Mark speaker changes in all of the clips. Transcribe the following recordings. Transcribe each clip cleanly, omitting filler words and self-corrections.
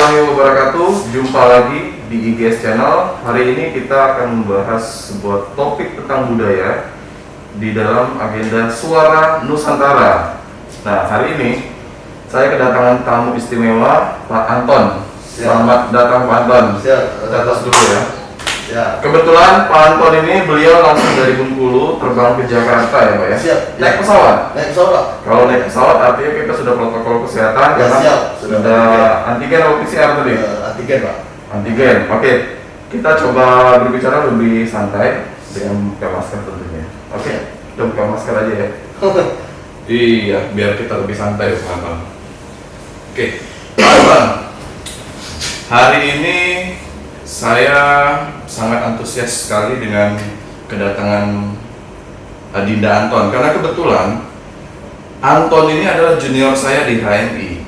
Speaker 1: warahmatullahi wabarakatuh. Jumpa lagi di IGS Channel. Hari ini kita akan membahas sebuah topik tentang budaya di dalam agenda Suara Nusantara. Nah, hari ini saya kedatangan tamu istimewa, Pak Anton. Selamat datang Pak Anton. Kita tos dulu ya. Kebetulan Pak Anton ini beliau langsung dari Bengkulu terbang ke Jakarta ya Pak ya?
Speaker 2: Siap.
Speaker 1: Naik pesawat?
Speaker 2: Naik pesawat.
Speaker 1: Kalau naik pesawat artinya kita sudah protokol kesehatan
Speaker 2: Ya,
Speaker 1: karena
Speaker 2: siap.
Speaker 1: sudah antigen atau PCR tadi?
Speaker 2: Antigen Pak.
Speaker 1: Antigen, oke. Kita coba berbicara lebih santai dengan buka masker tentunya. Oke, kita buka masker aja ya. Iya, biar kita lebih santai Pak Anton. Oke, Pak Anton. Hari ini saya sangat antusias sekali dengan kedatangan Adinda Anton karena kebetulan Anton ini adalah junior saya di HMI.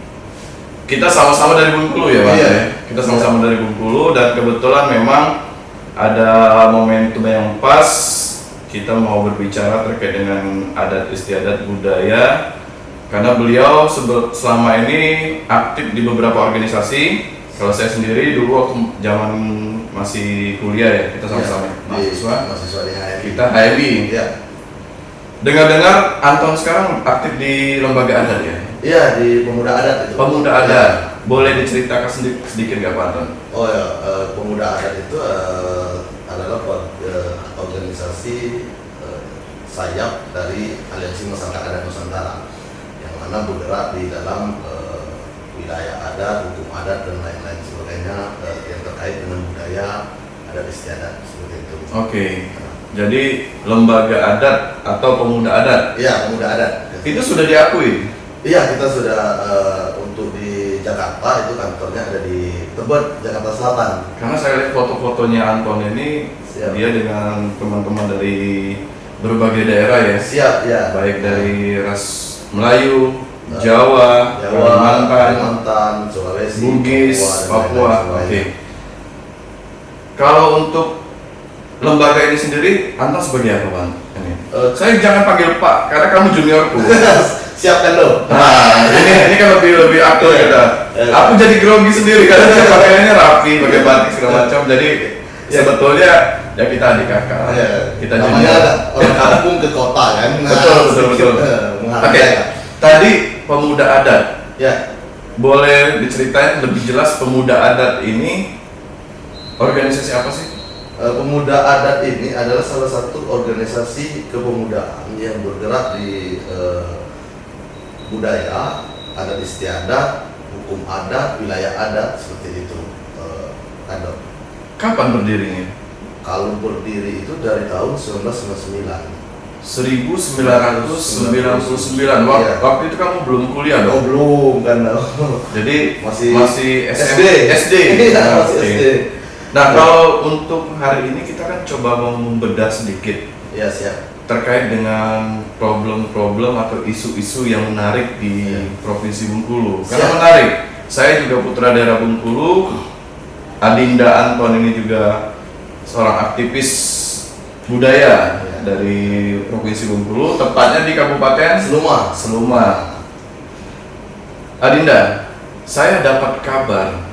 Speaker 1: Kita sama-sama dari Bengkulu ya Pak.
Speaker 2: Iya.
Speaker 1: Kita sama-sama dari Bengkulu dan kebetulan memang ada momentum yang pas kita mau berbicara terkait dengan adat istiadat budaya karena beliau selama ini aktif di beberapa organisasi. Kalau saya sendiri dulu waktu zaman masih kuliah ya, kita sama-sama
Speaker 2: mahasiswa di HMI.
Speaker 1: Kita HMI.
Speaker 2: Iya.
Speaker 1: Dengar-dengar Anton sekarang aktif di lembaga adat ya?
Speaker 2: Iya, di Pemuda Adat itu.
Speaker 1: Pemuda Adat. Boleh diceritakan sedikit nggak Pak Anton?
Speaker 2: Oh ya, Pemuda Adat itu adalah organisasi sayap dari Aliansi Masyarakat Adat Nusantara yang mana bergerak di dalam wilayah adat, hukum adat dan lain-lain sebagainya yang terkait dengan budaya adat istiadat seperti itu.
Speaker 1: Oke. Jadi lembaga adat atau pemuda adat?
Speaker 2: Iya, pemuda adat.
Speaker 1: Itu sudah diakui?
Speaker 2: Iya, kita sudah untuk di Jakarta itu kantornya ada di Tebet, Jakarta Selatan.
Speaker 1: Karena saya lihat foto-fotonya Anton ini,
Speaker 2: Siap.
Speaker 1: dia dengan teman-teman dari berbagai daerah ya?
Speaker 2: Siap, ya.
Speaker 1: Baik dari ras Melayu, Jawa,
Speaker 2: Kalimantan, Sulawesi,
Speaker 1: Bugis,
Speaker 2: Papua, dan
Speaker 1: Papua.
Speaker 2: lain-lain.
Speaker 1: Oke. Kalau untuk lembaga ini sendiri, Anton sebagai apa Bang? Saya jangan panggil Pak, karena kamu juniorku.
Speaker 2: Siapkan lo.
Speaker 1: Nah, ini kan lebih aktual kita. Aku jadi grogi sendiri karena dia pakaiannya rapi, pakai batik segala macam. Jadi sebetulnya ya kita adik kakak, kita
Speaker 2: namanya
Speaker 1: junior.
Speaker 2: orang kampung ke kota kan.
Speaker 1: Betul. Oke, tadi pemuda adat.
Speaker 2: Ya.
Speaker 1: Boleh diceritain lebih jelas pemuda adat ini organisasi apa sih?
Speaker 2: Pemuda Adat ini adalah salah satu organisasi kepemudaan yang bergerak di budaya, adat istiadat, hukum adat, wilayah adat seperti itu.
Speaker 1: Kapan berdirinya?
Speaker 2: Kalau berdiri itu dari tahun 1999.
Speaker 1: 1999.
Speaker 2: Iya.
Speaker 1: Waktu itu kamu belum kuliah
Speaker 2: Oh
Speaker 1: dong?
Speaker 2: belum kan?
Speaker 1: Jadi
Speaker 2: Masih
Speaker 1: SD.
Speaker 2: SD. Iya,
Speaker 1: Nah,
Speaker 2: masih
Speaker 1: oke.
Speaker 2: SD.
Speaker 1: Nah, kalau untuk hari ini kita kan coba mau membedah sedikit
Speaker 2: Ya siap.
Speaker 1: terkait dengan problem-problem atau isu-isu yang menarik di Provinsi Bengkulu. Karena
Speaker 2: Siap.
Speaker 1: menarik. Saya juga putra daerah Bengkulu. Adinda Anton ini juga seorang aktivis budaya dari Provinsi Bengkulu, tepatnya di Kabupaten Seluma. Adinda, saya dapat kabar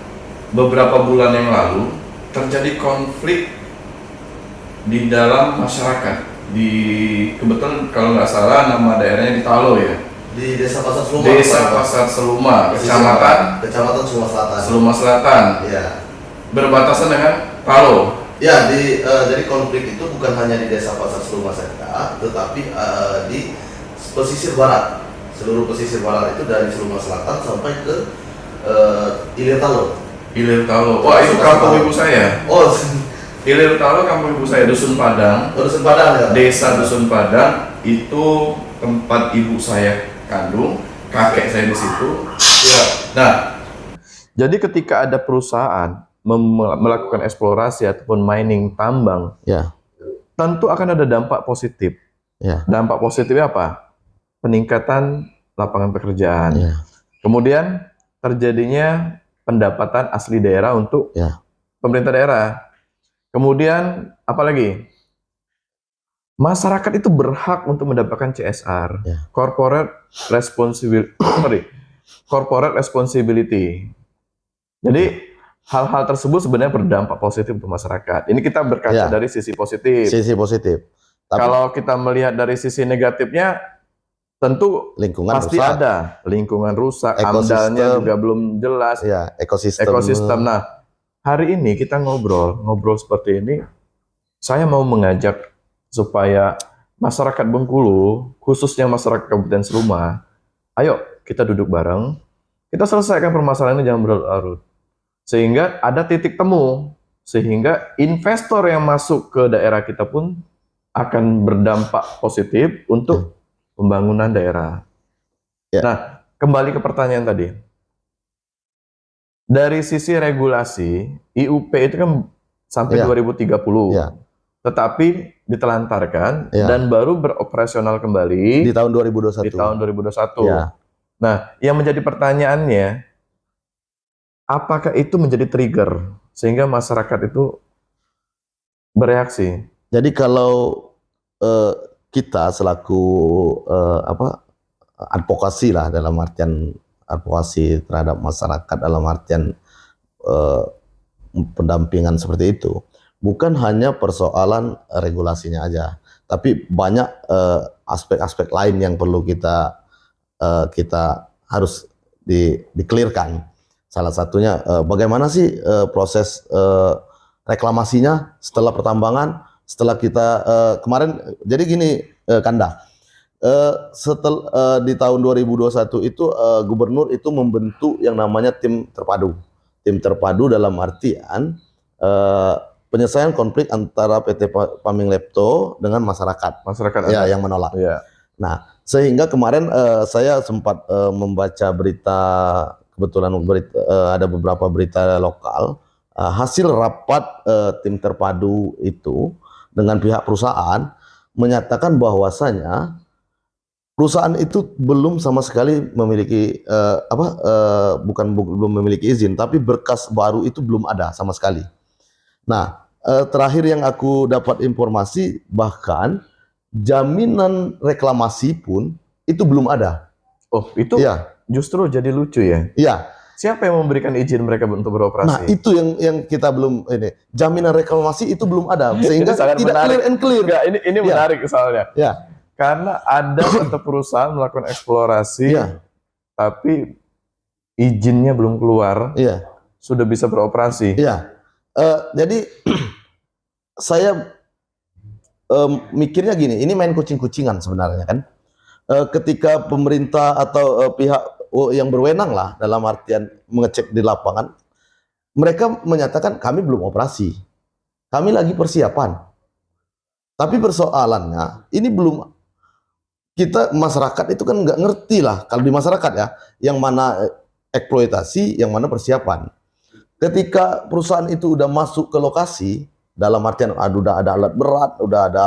Speaker 1: beberapa bulan yang lalu terjadi konflik di dalam masyarakat. Kebetulan kalau nggak salah nama daerahnya di Talo ya.
Speaker 2: Di Desa Pasar Seluma.
Speaker 1: Desa Pasar Seluma,
Speaker 2: Kecamatan Seluma Selatan.
Speaker 1: Seluma Selatan.
Speaker 2: Ya.
Speaker 1: Berbatasan dengan Talo.
Speaker 2: Ya, jadi konflik itu bukan hanya di Desa Pasar Seluma saja, tetapi di pesisir barat. Seluruh pesisir barat itu dari Seluma Selatan sampai ke Ilir Talo.
Speaker 1: Ilir Talo. Wah, itu kampung ibu saya.
Speaker 2: Oh,
Speaker 1: Ilir Talo kampung ibu saya, Dusun Padang.
Speaker 2: Dusun Padang ya.
Speaker 1: Desa Dusun Padang itu tempat ibu saya kandung, kakek saya di situ.
Speaker 2: Ya.
Speaker 1: Nah, jadi ketika ada perusahaan melakukan eksplorasi ataupun mining tambang,
Speaker 2: Ya.
Speaker 1: tentu akan ada dampak positif.
Speaker 2: Ya.
Speaker 1: Dampak positifnya apa? Peningkatan lapangan pekerjaan.
Speaker 2: Ya.
Speaker 1: Kemudian terjadinya pendapatan asli daerah untuk pemerintah daerah. Kemudian apalagi? Masyarakat itu berhak untuk mendapatkan CSR, corporate responsibility. Jadi hal-hal tersebut sebenarnya berdampak positif untuk masyarakat. Ini kita berkaca
Speaker 2: Ya.
Speaker 1: dari sisi positif.
Speaker 2: Sisi positif. Tapi
Speaker 1: Kalau kita melihat dari sisi negatifnya, tentu
Speaker 2: lingkungan
Speaker 1: pasti
Speaker 2: rusak,
Speaker 1: ada lingkungan rusak,
Speaker 2: Ekosistem.
Speaker 1: amdalnya juga belum jelas,
Speaker 2: ya ekosistem.
Speaker 1: ekosistem. Nah, hari ini kita ngobrol seperti ini. Saya mau mengajak supaya masyarakat Bengkulu, khususnya masyarakat Kabupaten Seluma, ayo kita duduk bareng, kita selesaikan permasalahan ini, jangan berlarut. Sehingga ada titik temu, sehingga investor yang masuk ke daerah kita pun akan berdampak positif untuk pembangunan daerah.
Speaker 2: Ya.
Speaker 1: Nah, kembali ke pertanyaan tadi. Dari sisi regulasi, IUP itu kan sampai
Speaker 2: Ya.
Speaker 1: 2030.
Speaker 2: Ya.
Speaker 1: Tetapi ditelantarkan
Speaker 2: Ya.
Speaker 1: dan baru beroperasional kembali
Speaker 2: Di tahun 2021.
Speaker 1: di tahun 2021.
Speaker 2: Ya.
Speaker 1: Nah, yang menjadi pertanyaannya, apakah itu menjadi trigger sehingga masyarakat itu bereaksi?
Speaker 2: Jadi kalau kita selaku advokasi lah, dalam artian advokasi terhadap masyarakat dalam artian pendampingan seperti itu, bukan hanya persoalan regulasinya aja, tapi banyak aspek-aspek lain yang perlu kita harus di-clearkan. Salah satunya bagaimana sih proses reklamasinya setelah pertambangan, setelah kita kemarin. Jadi gini, Kanda, setelah di tahun 2021 itu gubernur itu membentuk yang namanya tim terpadu. Tim terpadu dalam artian penyelesaian konflik antara PT Paming Lepto dengan masyarakat.
Speaker 1: Masyarakat
Speaker 2: Ya,
Speaker 1: ada.
Speaker 2: yang menolak.
Speaker 1: Ya.
Speaker 2: Nah, sehingga kemarin saya sempat membaca berita, kebetulan ada beberapa berita lokal, hasil rapat tim terpadu itu dengan pihak perusahaan menyatakan bahwasanya perusahaan itu belum sama sekali memiliki belum memiliki izin, tapi berkas baru itu belum ada sama sekali. Nah, terakhir yang aku dapat informasi, bahkan jaminan reklamasi pun itu belum ada.
Speaker 1: Oh, itu
Speaker 2: Ya.
Speaker 1: justru jadi lucu ya.
Speaker 2: Iya.
Speaker 1: Siapa yang memberikan izin mereka untuk beroperasi?
Speaker 2: Nah, itu yang kita belum ini. Jaminan reklamasi itu belum ada, sehingga
Speaker 1: Ini sangat
Speaker 2: tidak
Speaker 1: menarik.
Speaker 2: clear and clear.
Speaker 1: Enggak, ini
Speaker 2: Ya.
Speaker 1: menarik soalnya.
Speaker 2: Ya.
Speaker 1: Karena ada satu perusahaan melakukan eksplorasi,
Speaker 2: Ya.
Speaker 1: tapi izinnya belum keluar,
Speaker 2: Iya.
Speaker 1: sudah bisa beroperasi.
Speaker 2: Iya. Jadi saya mikirnya gini, ini main kucing-kucingan sebenarnya kan. Ketika pemerintah atau pihak yang berwenang lah dalam artian mengecek di lapangan, mereka menyatakan kami belum operasi, kami lagi persiapan. Tapi persoalannya ini belum, kita masyarakat itu kan nggak ngerti lah, kalau di masyarakat ya, yang mana eksploitasi, yang mana persiapan. Ketika perusahaan itu udah masuk ke lokasi, dalam artian udah ada alat berat, udah ada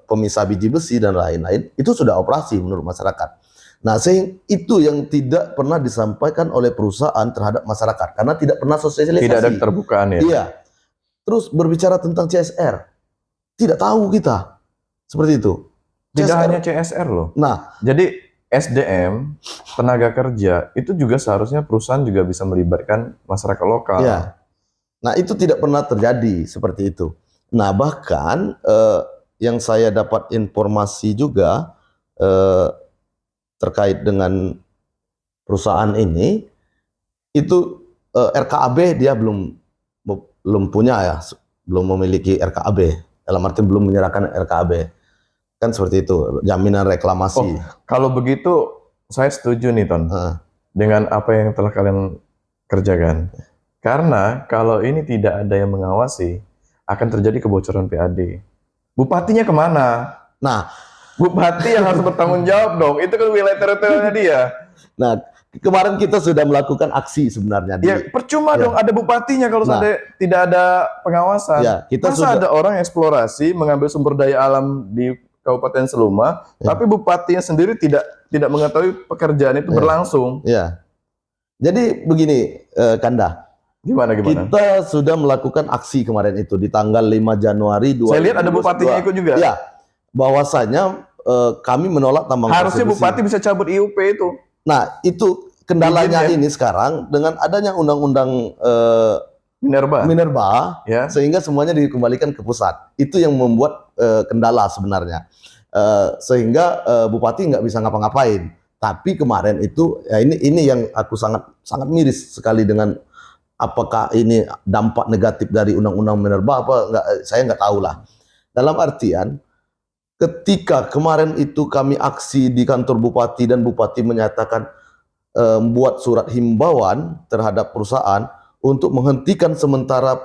Speaker 2: pemisah biji besi dan lain-lain, itu sudah operasi menurut masyarakat. Nah, itu yang tidak pernah disampaikan oleh perusahaan terhadap masyarakat karena tidak pernah sosialisasi.
Speaker 1: Tidak ada keterbukaan ya.
Speaker 2: Iya. Terus berbicara tentang CSR, tidak tahu kita seperti itu.
Speaker 1: Tidak hanya CSR loh.
Speaker 2: Nah,
Speaker 1: jadi SDM, tenaga kerja, itu juga seharusnya perusahaan juga bisa melibatkan masyarakat lokal.
Speaker 2: iya. Nah, itu tidak pernah terjadi seperti itu. Nah, bahkan yang saya dapat informasi juga terkait dengan perusahaan ini, itu RKAB dia belum punya ya, belum memiliki RKAB, dalam arti belum menyerahkan RKAB, kan seperti itu, jaminan reklamasi.
Speaker 1: Kalau begitu saya setuju nih Ton dengan apa yang telah kalian kerjakan, karena kalau ini tidak ada yang mengawasi akan terjadi kebocoran PAD. Bupatinya kemana?
Speaker 2: Nah,
Speaker 1: Bupati yang harus bertanggung jawab dong, itu kan wilayah teritorialnya dia.
Speaker 2: Nah, kemarin kita sudah melakukan aksi sebenarnya.
Speaker 1: Ya percuma dong ada bupatinya kalau tidak ada pengawasan.
Speaker 2: Ya, kita
Speaker 1: masa ada orang eksplorasi mengambil sumber daya alam di Kabupaten Seluma, tapi bupatinya sendiri tidak mengetahui pekerjaan itu berlangsung.
Speaker 2: Ya. Jadi begini, Kanda.
Speaker 1: Gimana?
Speaker 2: Kita sudah melakukan aksi kemarin itu di tanggal 5 Januari 2022.
Speaker 1: Saya lihat ada bupatinya ikut juga.
Speaker 2: Ya. Bahwasanya kami menolak tambang
Speaker 1: harusnya
Speaker 2: tersebut.
Speaker 1: bupati bisa cabut IUP itu.
Speaker 2: Nah, itu
Speaker 3: kendalanya
Speaker 1: Izinnya.
Speaker 3: ini sekarang dengan adanya undang-undang Minerba,
Speaker 1: Ya.
Speaker 3: sehingga semuanya dikembalikan ke pusat. Itu yang membuat kendala sebenarnya. Sehingga bupati nggak bisa ngapa-ngapain. Tapi kemarin itu ya ini yang aku sangat sangat miris sekali dengan apakah ini dampak negatif dari undang-undang Minerba apa enggak, saya nggak tahu lah. Dalam artian ketika kemarin itu kami aksi di kantor bupati dan bupati menyatakan membuat surat himbauan terhadap perusahaan untuk menghentikan sementara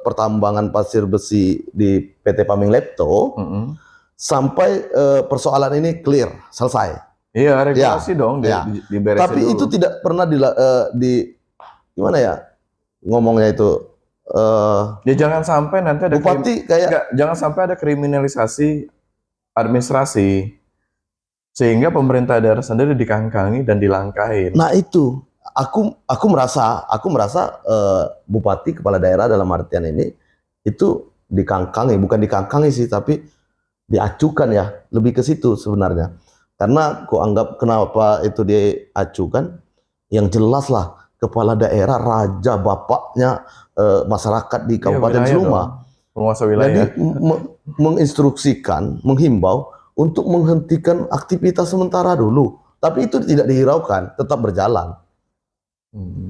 Speaker 3: pertambangan pasir besi di PT Paming Lepto sampai persoalan ini clear, selesai.
Speaker 1: Iya, regulasi
Speaker 3: Ya,
Speaker 1: dong
Speaker 3: ya.
Speaker 1: diberesin
Speaker 3: Tapi
Speaker 1: dulu.
Speaker 3: itu tidak pernah gimana ya ngomongnya itu
Speaker 1: Ya jangan sampai nanti ada
Speaker 3: bupati kayak
Speaker 1: jangan sampai ada kriminalisasi administrasi sehingga pemerintah daerah sendiri dikangkangi dan dilangkahin.
Speaker 3: nah itu aku merasa bupati kepala daerah dalam artian ini itu dikangkangi, bukan dikangkangi sih tapi diacukan ya, lebih ke situ sebenarnya. Karena aku anggap kenapa itu diacukan, yang jelas lah kepala daerah, raja, bapaknya masyarakat di Kabupaten Seluma.
Speaker 1: Penguasa wilayah.
Speaker 3: Jadi menginstruksikan, menghimbau untuk menghentikan aktivitas sementara dulu. Tapi itu tidak dihiraukan, tetap berjalan.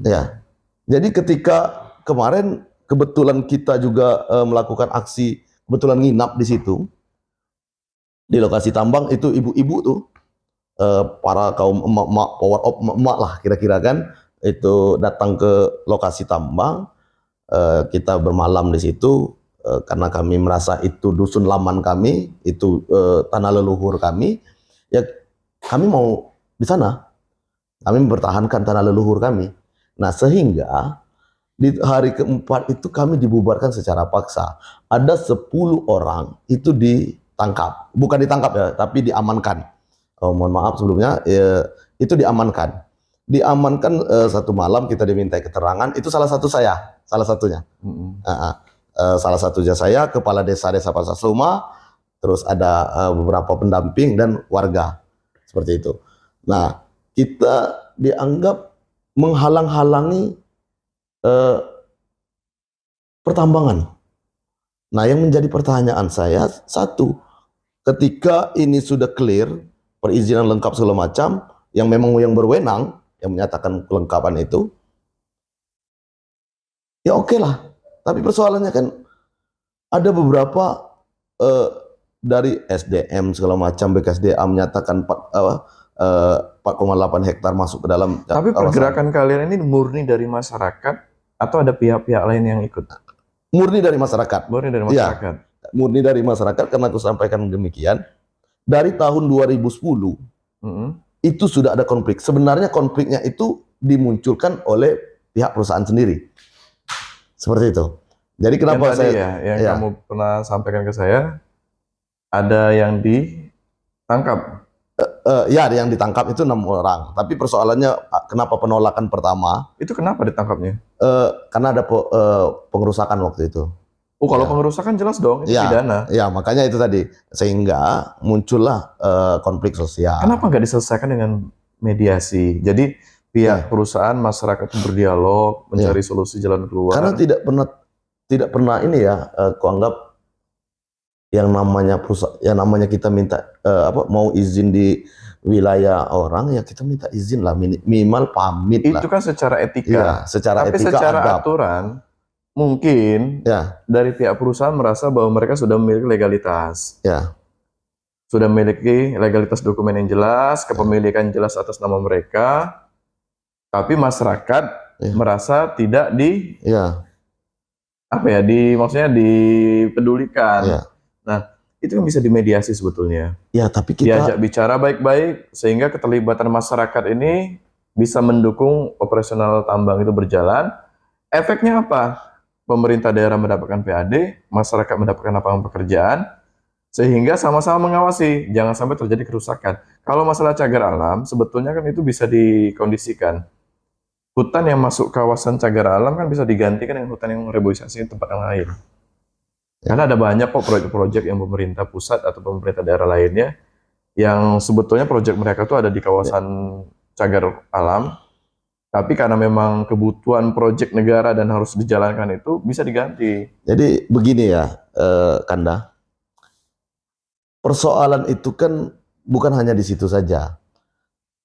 Speaker 3: Ya. Jadi ketika kemarin kebetulan kita juga melakukan aksi, kebetulan nginap di situ, di lokasi tambang itu ibu-ibu tuh, para kaum emak-emak, power of emak-emak lah kira-kira kan, itu datang ke lokasi tambang, kita bermalam di situ karena kami merasa itu dusun laman kami, itu tanah leluhur kami, ya kami mau di sana, kami mempertahankan tanah leluhur kami. Nah sehingga di hari keempat itu kami dibubarkan secara paksa. Ada 10 orang itu ditangkap, bukan ditangkap ya, tapi diamankan. Mohon maaf sebelumnya, itu diamankan. Diamankan satu malam kita dimintai keterangan. Itu salah satunya. Salah satunya saya, kepala desa Pasar Seluma, terus ada beberapa pendamping dan warga seperti itu. Nah, kita dianggap menghalang-halangi pertambangan. Nah, yang menjadi pertanyaan saya satu, ketika ini sudah clear, perizinan lengkap segala macam, yang memang yang berwenang, yang menyatakan kelengkapan itu, ya oke lah. Tapi persoalannya kan ada beberapa dari SDM segala macam, BKSDA menyatakan 4,8 hektar masuk ke dalam.
Speaker 1: Tapi pergerakan kalian ini murni dari masyarakat atau ada pihak-pihak lain yang ikut?
Speaker 3: Murni dari masyarakat.
Speaker 1: Murni dari masyarakat.
Speaker 3: Ya, murni dari masyarakat karena aku sampaikan demikian. Dari tahun 2010 itu sudah ada konflik. Sebenarnya konfliknya itu dimunculkan oleh pihak perusahaan sendiri. Seperti itu. Jadi kenapa
Speaker 1: yang kamu pernah sampaikan ke saya, ada yang ditangkap.
Speaker 3: Ya, yang ditangkap itu 6 orang. Tapi persoalannya kenapa penolakan pertama?
Speaker 1: Itu kenapa ditangkapnya?
Speaker 3: Karena ada pengerusakan waktu itu.
Speaker 1: Oh, kalau pengerusakan jelas dong, itu pidana.
Speaker 3: Ya, makanya itu tadi. Sehingga muncullah konflik sosial.
Speaker 1: Kenapa nggak diselesaikan dengan mediasi? Jadi pihak perusahaan, masyarakat berdialog, mencari solusi jalan keluar.
Speaker 3: Karena tidak pernah ini ya, kuanggap yang namanya perusahaan, yang namanya kita minta mau izin di wilayah orang, ya kita minta izin lah, minimal pamit lah.
Speaker 1: Itu kan secara etika.
Speaker 3: Ya, secara
Speaker 1: tapi
Speaker 3: etika
Speaker 1: secara
Speaker 3: adab.
Speaker 1: aturan mungkin dari pihak perusahaan merasa bahwa mereka sudah memiliki legalitas.
Speaker 3: Ya.
Speaker 1: Sudah memiliki legalitas dokumen yang jelas, kepemilikan jelas atas nama mereka. Tapi masyarakat merasa tidak maksudnya dipedulikan. Nah, itu kan bisa dimediasi sebetulnya.
Speaker 3: Ya, tapi kita
Speaker 1: diajak bicara baik-baik sehingga keterlibatan masyarakat ini bisa mendukung operasional tambang itu berjalan. Efeknya apa? Pemerintah daerah mendapatkan PAD, masyarakat mendapatkan lapangan pekerjaan, sehingga sama-sama mengawasi, jangan sampai terjadi kerusakan. Kalau masalah cagar alam, sebetulnya kan itu bisa dikondisikan. Hutan yang masuk kawasan cagar alam kan bisa digantikan dengan hutan yang reboisasi di tempat yang lain. Karena ada banyak kok proyek-proyek yang pemerintah pusat atau pemerintah daerah lainnya, yang sebetulnya proyek mereka itu ada di kawasan cagar alam, Tapi karena memang kebutuhan proyek negara dan harus dijalankan itu bisa diganti.
Speaker 3: Jadi begini ya, Kanda. Persoalan itu kan bukan hanya di situ saja.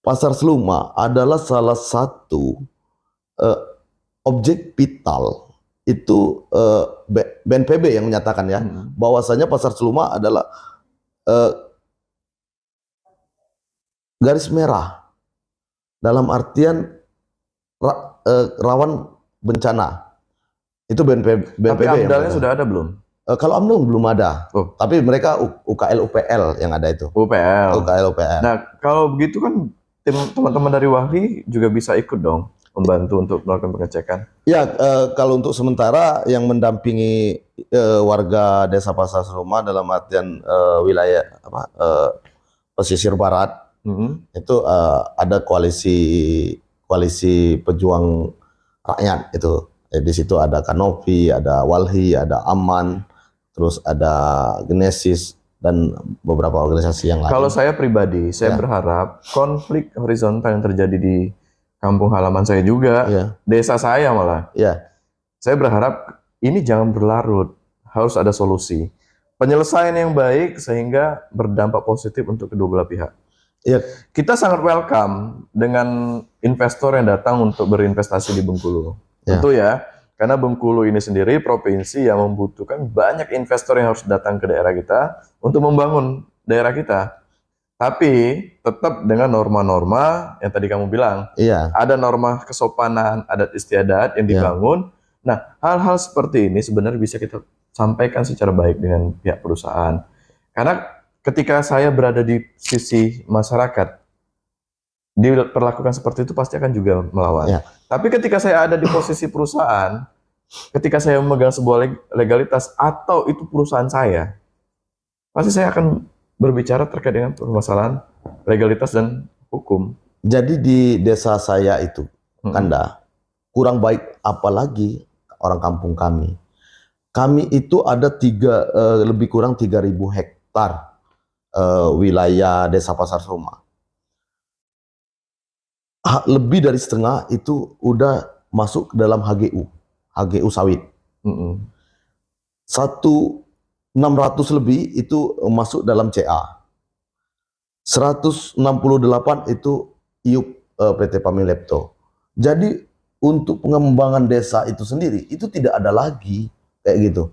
Speaker 3: Pasar Seluma adalah salah satu eh, objek vital itu BNPB yang menyatakan ya bahwasanya Pasar Seluma adalah eh, garis merah dalam artian rawan bencana. Itu
Speaker 1: Tapi
Speaker 3: BNPB yang
Speaker 1: AMDAL-nya
Speaker 3: menyatakan.
Speaker 1: sudah ada belum?
Speaker 3: Kalau AMDAL belum ada,
Speaker 1: Oh.
Speaker 3: tapi mereka UKL UPL yang ada itu.
Speaker 1: UPL.
Speaker 3: UKL UPL.
Speaker 1: Nah, kalau begitu kan teman-teman dari WAHRI juga bisa ikut dong membantu untuk melakukan pengecekan.
Speaker 3: Ya, kalau untuk sementara yang mendampingi warga Desa Pasar Seluma dalam artian wilayah pesisir barat itu ada koalisi pejuang rakyat itu. Di situ ada Kanopi, ada Walhi, ada Aman, terus ada Genesis dan beberapa organisasi yang lain.
Speaker 1: Kalau saya pribadi, saya berharap konflik horizontal yang terjadi di kampung halaman saya juga, desa saya malah. Saya berharap ini jangan berlarut, harus ada solusi. Penyelesaian yang baik sehingga berdampak positif untuk kedua belah pihak. Kita sangat welcome dengan investor yang datang untuk berinvestasi di Bengkulu. Tentu ya, karena Bengkulu ini sendiri provinsi yang membutuhkan banyak investor yang harus datang ke daerah kita untuk membangun daerah kita. Tapi tetap dengan norma-norma yang tadi kamu bilang. Ada norma kesopanan, adat istiadat yang dibangun. Nah, hal-hal seperti ini sebenarnya bisa kita sampaikan secara baik dengan pihak perusahaan. Karena ketika saya berada di sisi masyarakat, diperlakukan seperti itu pasti akan juga melawan. Tapi ketika saya ada di posisi perusahaan, ketika saya memegang sebuah legalitas atau itu perusahaan saya, pasti saya akan berbicara terkait dengan permasalahan legalitas dan hukum. Jadi
Speaker 3: di desa saya itu, Kanda, kurang baik apalagi orang kampung kami. Kami itu ada lebih kurang 3.000 hektar wilayah Desa Pasar Seluma. Lebih dari setengah itu udah masuk ke dalam HGU sawit. 600 lebih itu masuk dalam CA. 168 itu IUP PT Pamilepto. Jadi untuk pengembangan desa itu sendiri itu tidak ada lagi kayak gitu.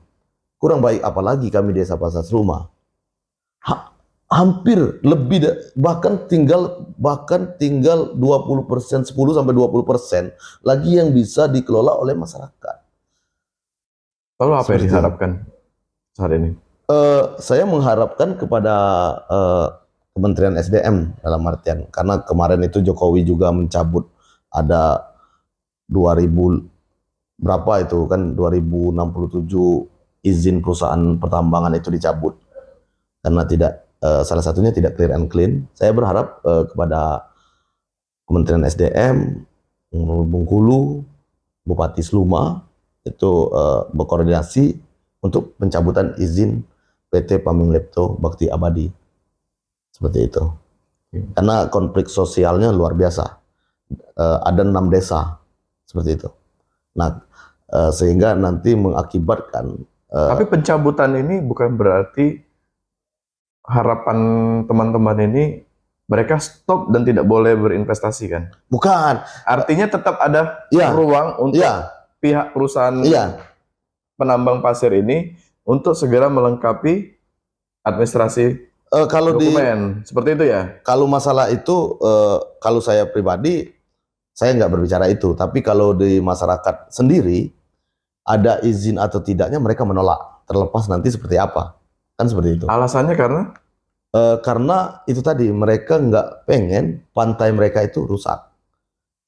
Speaker 3: Kurang baik apalagi kami Desa Pasar Seluma. Hampir lebih bahkan tinggal 20%, 10 sampai 20% lagi yang bisa dikelola oleh masyarakat.
Speaker 1: Lalu apa yang diharapkan saat ini?
Speaker 3: Saya mengharapkan kepada Kementerian SDM dalam artian karena kemarin itu Jokowi juga mencabut ada 2000 berapa itu kan 2067 izin perusahaan pertambangan itu dicabut karena tidak salah satunya tidak clear and clean. Saya berharap kepada Kementerian SDM, Bengkulu, Bupati Seluma itu berkoordinasi untuk pencabutan izin PT Pamilepto Bakti Abadi. Seperti itu. Karena konflik sosialnya luar biasa. Ada 6 desa seperti itu. Nah, sehingga nanti mengakibatkan
Speaker 1: tapi pencabutan ini bukan berarti harapan teman-teman ini mereka stop dan tidak boleh berinvestasi kan?
Speaker 3: Bukan.
Speaker 1: Artinya tetap ada ruang untuk pihak perusahaan penambang pasir ini untuk segera melengkapi administrasi
Speaker 3: kalau
Speaker 1: dokumen. Seperti itu ya?
Speaker 3: Kalau masalah itu, kalau saya pribadi, saya nggak berbicara itu. Tapi kalau di masyarakat sendiri, ada izin atau tidaknya mereka menolak. Terlepas nanti seperti apa. Kan seperti itu.
Speaker 1: Alasannya karena?
Speaker 3: Karena itu tadi, mereka nggak pengen pantai mereka itu rusak.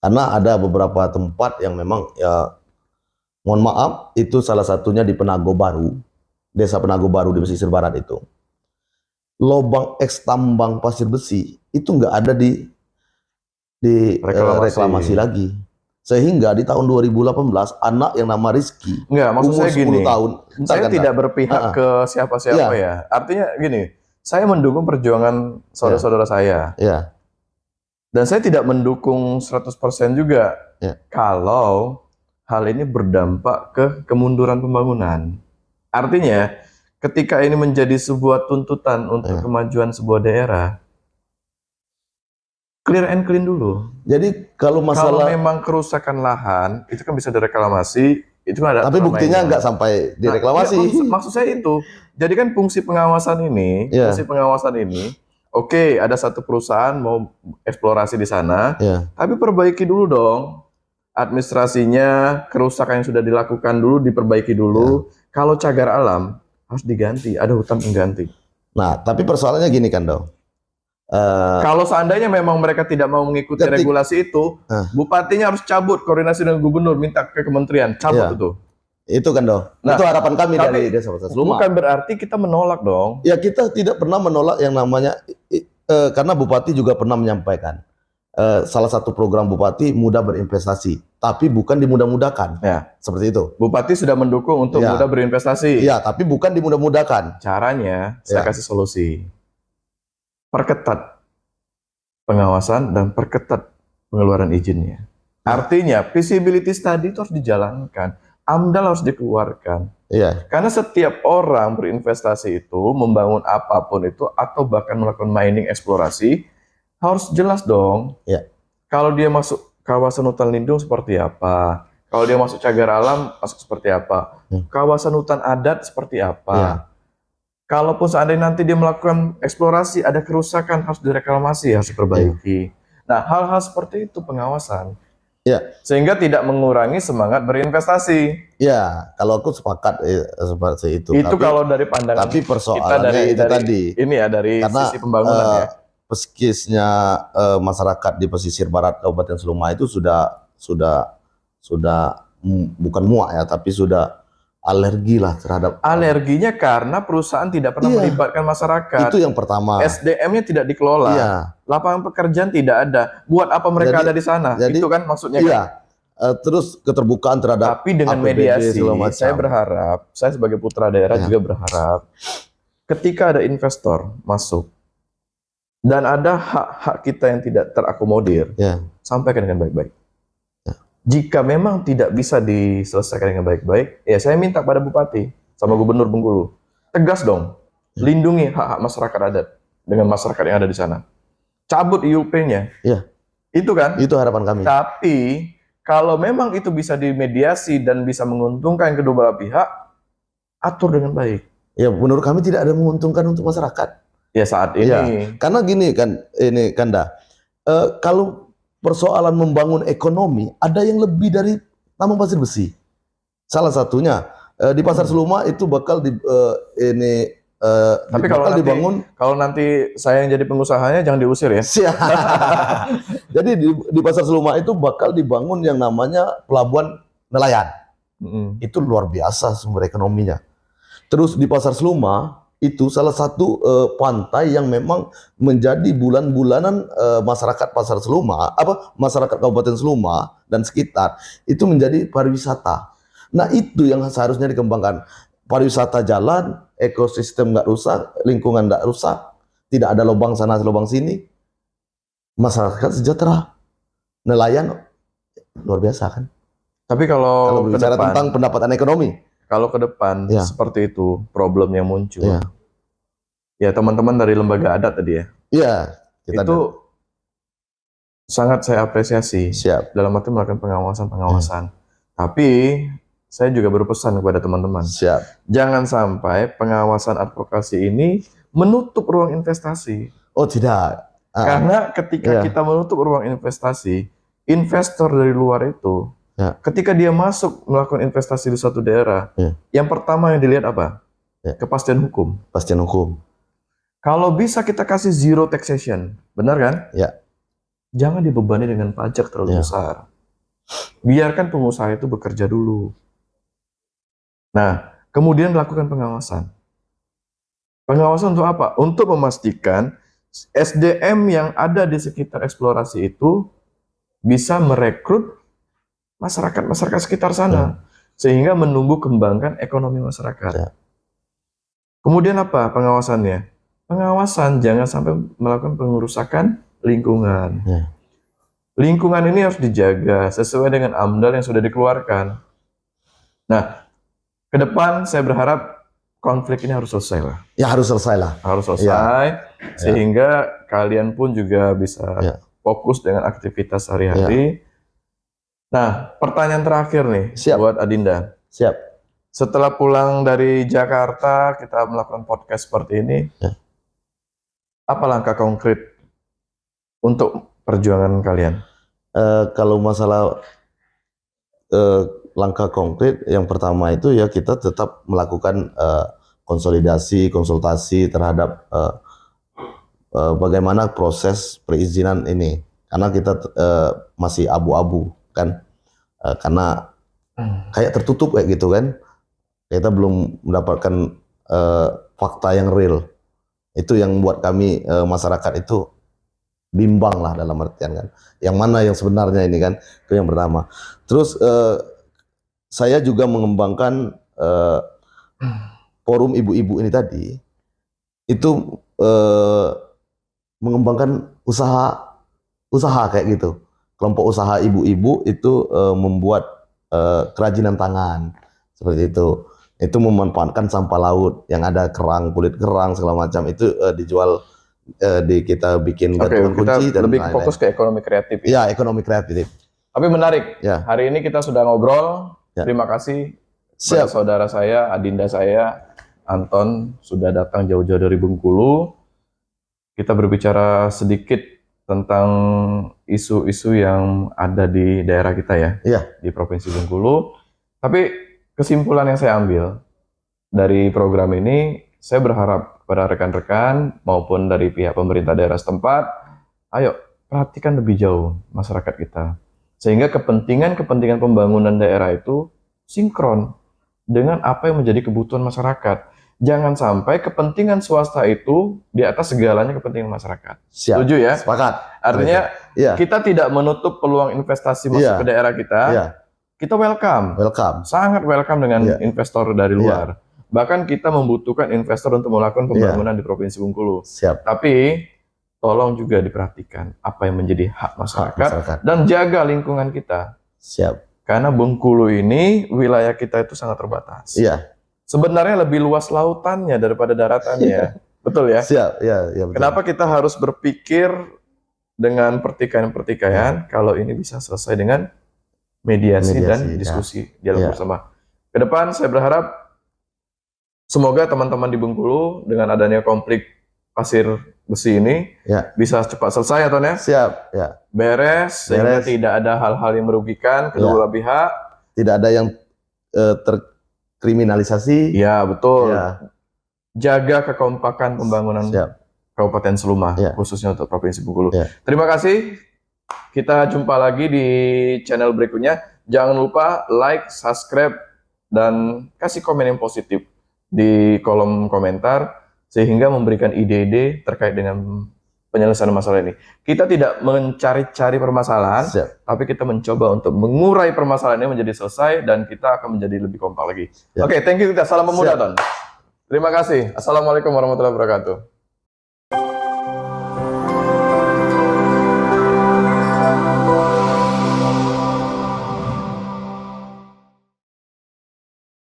Speaker 3: Karena ada beberapa tempat yang memang, ya mohon maaf, itu salah satunya di Penago Baru, Desa Penago Baru di pesisir barat itu. Lobang eks tambang pasir besi itu nggak ada di reklamasi lagi. Sehingga di tahun 2018 anak yang nama Rizky
Speaker 1: maksud
Speaker 3: umur
Speaker 1: saya
Speaker 3: 10
Speaker 1: gini,
Speaker 3: tahun.
Speaker 1: Saya tidak berpihak ke siapa-siapa ya. Artinya gini, saya mendukung perjuangan saudara-saudara saya. Dan saya tidak mendukung 100% juga
Speaker 3: Ya.
Speaker 1: Kalau hal ini berdampak ke kemunduran pembangunan. Artinya, ketika ini menjadi sebuah tuntutan untuk
Speaker 3: Ya.
Speaker 1: kemajuan sebuah daerah, clear and clean dulu.
Speaker 3: Jadi kalau
Speaker 1: Kalau
Speaker 3: masalah,
Speaker 1: memang kerusakan lahan, itu kan bisa direklamasi, itu kan ada
Speaker 3: tapi
Speaker 1: aturan
Speaker 3: buktinya
Speaker 1: mainnya.
Speaker 3: nggak sampai
Speaker 1: Nah,
Speaker 3: direklamasi.
Speaker 1: iya, maksud saya itu. Jadi kan fungsi pengawasan
Speaker 3: Ya.
Speaker 1: ini, oke, ada satu perusahaan mau eksplorasi di sana,
Speaker 3: Ya.
Speaker 1: tapi perbaiki dulu dong. Administrasinya, kerusakan yang sudah dilakukan dulu, diperbaiki dulu. Kalau cagar alam, harus diganti, ada hutan pengganti.
Speaker 3: Nah, tapi persoalannya gini kan dong.
Speaker 1: Kalau seandainya memang mereka tidak mau mengikuti regulasi itu, bupatinya harus cabut koordinasi dengan gubernur, minta ke kementerian, cabut
Speaker 3: Iya.
Speaker 1: itu.
Speaker 3: Itu kan dong.
Speaker 1: Nah,
Speaker 3: itu harapan kami
Speaker 1: tapi
Speaker 3: dari Desa Pasar Seluma.
Speaker 1: Bukan berarti kita menolak dong.
Speaker 3: Ya kita tidak pernah menolak yang namanya karena Bupati juga pernah menyampaikan salah satu program Bupati mudah berinvestasi, tapi bukan dimudah-mudahkan.
Speaker 1: Ya.
Speaker 3: Seperti itu.
Speaker 1: Bupati sudah mendukung untuk
Speaker 3: Ya.
Speaker 1: mudah berinvestasi.
Speaker 3: Iya, tapi bukan dimudah-mudahkan.
Speaker 1: Caranya, saya
Speaker 3: Ya.
Speaker 1: kasih solusi. Perketat pengawasan dan perketat pengeluaran izinnya. Artinya, feasibility study itu harus dijalankan. AMDAL harus dikeluarkan.
Speaker 3: Iya.
Speaker 1: Karena setiap orang berinvestasi itu, membangun apapun itu, atau bahkan melakukan mining eksplorasi, harus jelas dong.
Speaker 3: Ya.
Speaker 1: Kalau dia masuk kawasan hutan lindung seperti apa? Kalau dia masuk cagar alam, masuk seperti apa? Kawasan hutan adat seperti apa?
Speaker 3: Ya.
Speaker 1: Kalaupun seandainya nanti dia melakukan eksplorasi, ada kerusakan, harus direklamasi, harus diperbaiki. Nah, hal-hal seperti itu pengawasan.
Speaker 3: Ya.
Speaker 1: Sehingga tidak mengurangi semangat berinvestasi.
Speaker 3: Ya, kalau aku sepakat seperti itu.
Speaker 1: Itu kalau dari pandangan
Speaker 3: tapi
Speaker 1: kita
Speaker 3: persoalannya itu tadi.
Speaker 1: Ini ya, dari
Speaker 3: Karena,
Speaker 1: sisi pembangunan ya.
Speaker 3: Peskisnya masyarakat di pesisir barat Kabupaten Seluma itu sudah bukan muak ya, tapi sudah alergi lah terhadap
Speaker 1: Alerginya karena perusahaan tidak pernah
Speaker 3: Iya.
Speaker 1: melibatkan masyarakat.
Speaker 3: itu yang pertama.
Speaker 1: SDM-nya tidak dikelola.
Speaker 3: Iya.
Speaker 1: Lapangan pekerjaan tidak ada. Buat apa mereka
Speaker 3: Jadi-
Speaker 1: ada di sana?
Speaker 3: jadi-
Speaker 1: Itu kan maksudnya.
Speaker 3: Iya.
Speaker 1: Kan?
Speaker 3: Terus keterbukaan terhadap
Speaker 1: Tapi dengan
Speaker 3: APBD
Speaker 1: mediasi,
Speaker 3: segala macam.
Speaker 1: saya berharap, saya sebagai putra daerah
Speaker 3: Ya.
Speaker 1: juga berharap, ketika ada investor masuk dan ada hak-hak kita yang tidak terakomodir,
Speaker 3: Ya.
Speaker 1: sampaikan dengan baik-baik. Jika memang tidak bisa diselesaikan dengan baik-baik, ya saya minta pada bupati sama gubernur Bengkulu, tegas dong, lindungi hak-hak masyarakat adat dengan masyarakat yang ada di sana. Cabut IUP-nya.
Speaker 3: Ya.
Speaker 1: Itu kan?
Speaker 3: Itu harapan kami.
Speaker 1: Tapi kalau memang itu bisa dimediasi dan bisa menguntungkan kedua belah pihak, atur dengan baik.
Speaker 3: Ya, menurut kami tidak ada menguntungkan untuk masyarakat.
Speaker 1: Ya saat ini.
Speaker 3: Ya, karena gini kan, ini Kanda, kalau persoalan membangun ekonomi, ada yang lebih dari tambang pasir besi. Salah satunya di Pasar Seluma itu bakal
Speaker 1: Tapi kalau nanti saya yang jadi pengusahanya jangan diusir ya.
Speaker 3: Jadi di Pasar Seluma itu bakal dibangun yang namanya pelabuhan nelayan. Itu luar biasa sumber ekonominya. Terus di Pasar Seluma itu salah satu pantai yang memang menjadi bulan-bulanan masyarakat Pasar Seluma, masyarakat Kabupaten Seluma dan sekitar itu menjadi pariwisata. Nah itu yang seharusnya dikembangkan. Pariwisata jalan, ekosistem nggak rusak, lingkungan nggak rusak, tidak ada lubang sana lubang sini, masyarakat sejahtera, nelayan luar biasa kan.
Speaker 1: Tapi kalau
Speaker 3: bicara tentang pendapatan ekonomi.
Speaker 1: Kalau ke depan seperti itu problem yang muncul.
Speaker 3: Ya.
Speaker 1: Ya teman-teman dari lembaga adat tadi ya.
Speaker 3: Iya.
Speaker 1: Itu sangat saya apresiasi.
Speaker 3: Siap.
Speaker 1: Dalam arti melakukan pengawasan. Tapi saya juga berpesan kepada teman-teman.
Speaker 3: Siap.
Speaker 1: Jangan sampai pengawasan advokasi ini menutup ruang investasi.
Speaker 3: Oh tidak.
Speaker 1: Karena ketika kita menutup ruang investasi, investor dari luar itu ketika dia masuk melakukan investasi di suatu daerah, yang pertama yang dilihat apa? Kepastian hukum.
Speaker 3: Kepastian hukum.
Speaker 1: Kalau bisa kita kasih zero taxation, benar kan?
Speaker 3: Ya.
Speaker 1: Jangan dibebani dengan pajak terlalu besar. Biarkan pengusaha itu bekerja dulu. Nah, kemudian lakukan pengawasan. Pengawasan untuk apa? Untuk memastikan SDM yang ada di sekitar eksplorasi itu bisa merekrut masyarakat sekitar sana, sehingga menumbuh kembangkan ekonomi masyarakat. Kemudian apa pengawasannya? Pengawasan jangan sampai melakukan pengerusakan lingkungan. lingkungan ini harus dijaga sesuai dengan AMDAL yang sudah dikeluarkan. Nah, ke depan saya berharap konflik ini harus selesai lah.
Speaker 3: Ya harus selesai lah.
Speaker 1: Harus selesai, sehingga kalian pun juga bisa
Speaker 3: Ya.
Speaker 1: fokus dengan aktivitas sehari-hari. Nah, pertanyaan terakhir nih
Speaker 3: Siap.
Speaker 1: buat Adinda.
Speaker 3: Siap.
Speaker 1: Setelah pulang dari Jakarta, kita melakukan podcast seperti ini.
Speaker 3: Ya.
Speaker 1: Apa langkah konkret untuk perjuangan kalian?
Speaker 3: Kalau masalah langkah konkret, yang pertama itu ya kita tetap melakukan konsolidasi, konsultasi terhadap bagaimana proses perizinan ini, karena kita masih abu-abu kan, karena kayak tertutup kayak gitu kan, kita belum mendapatkan fakta yang real. Itu yang buat kami masyarakat itu bimbang lah, dalam artian kan, yang mana yang sebenarnya ini kan, itu yang pertama. Terus saya juga mengembangkan forum ibu-ibu ini tadi, itu mengembangkan usaha kayak gitu, kelompok usaha ibu-ibu itu membuat kerajinan tangan seperti itu memanfaatkan sampah laut yang ada kerang, kulit kerang segala macam, itu dijual, kita bikin gantungan
Speaker 1: kita
Speaker 3: kunci dan
Speaker 1: lebih
Speaker 3: lain-lain.
Speaker 1: fokus ke ekonomi kreatif.
Speaker 3: Ya, ekonomi kreatif.
Speaker 1: Tapi menarik.
Speaker 3: Ya.
Speaker 1: Hari ini kita sudah ngobrol.
Speaker 3: Ya.
Speaker 1: Terima kasih
Speaker 3: Siap.
Speaker 1: kepada saudara saya, Adinda saya, Anton, sudah datang jauh-jauh dari Bengkulu. Kita berbicara sedikit tentang isu-isu yang ada di daerah kita ya,
Speaker 3: Iya.
Speaker 1: di Provinsi Bengkulu. Tapi kesimpulan yang saya ambil dari program ini, saya berharap kepada rekan-rekan maupun dari pihak pemerintah daerah setempat, ayo perhatikan lebih jauh masyarakat kita. Sehingga kepentingan pembangunan daerah itu sinkron dengan apa yang menjadi kebutuhan masyarakat. Jangan sampai kepentingan swasta itu di atas segalanya kepentingan masyarakat.
Speaker 3: Siap.
Speaker 1: Setuju ya?
Speaker 3: Sepakat.
Speaker 1: Artinya
Speaker 3: Iya.
Speaker 1: kita tidak menutup peluang investasi masuk
Speaker 3: Iya.
Speaker 1: ke daerah kita.
Speaker 3: Iya.
Speaker 1: Kita welcome.
Speaker 3: Welcome.
Speaker 1: Sangat welcome dengan
Speaker 3: Iya.
Speaker 1: investor dari luar. Bahkan kita membutuhkan investor untuk melakukan pembangunan di Provinsi Bengkulu.
Speaker 3: Siap.
Speaker 1: Tapi tolong juga diperhatikan apa yang menjadi hak masyarakat, dan jaga lingkungan kita.
Speaker 3: Siap.
Speaker 1: Karena Bengkulu ini wilayah kita itu sangat terbatas.
Speaker 3: Iya.
Speaker 1: Sebenarnya lebih luas lautannya daripada daratannya. Betul ya?
Speaker 3: Siap. Ya, betul.
Speaker 1: Kenapa kita harus berpikir dengan pertikaian-pertikaian kalau ini bisa selesai dengan mediasi dan diskusi dialog bersama. Ke depan saya berharap semoga teman-teman di Bengkulu dengan adanya konflik pasir besi ini bisa cepat selesai ya Ton ya.
Speaker 3: Siap, ya.
Speaker 1: Beres, sehingga tidak ada hal-hal yang merugikan kedua belah pihak.
Speaker 3: Tidak ada yang terkriminalisasi.
Speaker 1: Ya, betul. Jaga kekompakan pembangunan Kabupaten Seluma, khususnya untuk Provinsi Bengkulu. Terima kasih. Kita jumpa lagi di channel berikutnya. Jangan lupa like, subscribe, dan kasih komen yang positif di kolom komentar, sehingga memberikan ide-ide terkait dengan penyelesaian masalah ini. Kita tidak mencari-cari permasalahan, tapi kita mencoba untuk mengurai permasalahan ini menjadi selesai, dan kita akan menjadi lebih kompak lagi. Oke, thank you. Salam pemuda, Ton. Terima kasih. Assalamualaikum warahmatullahi wabarakatuh.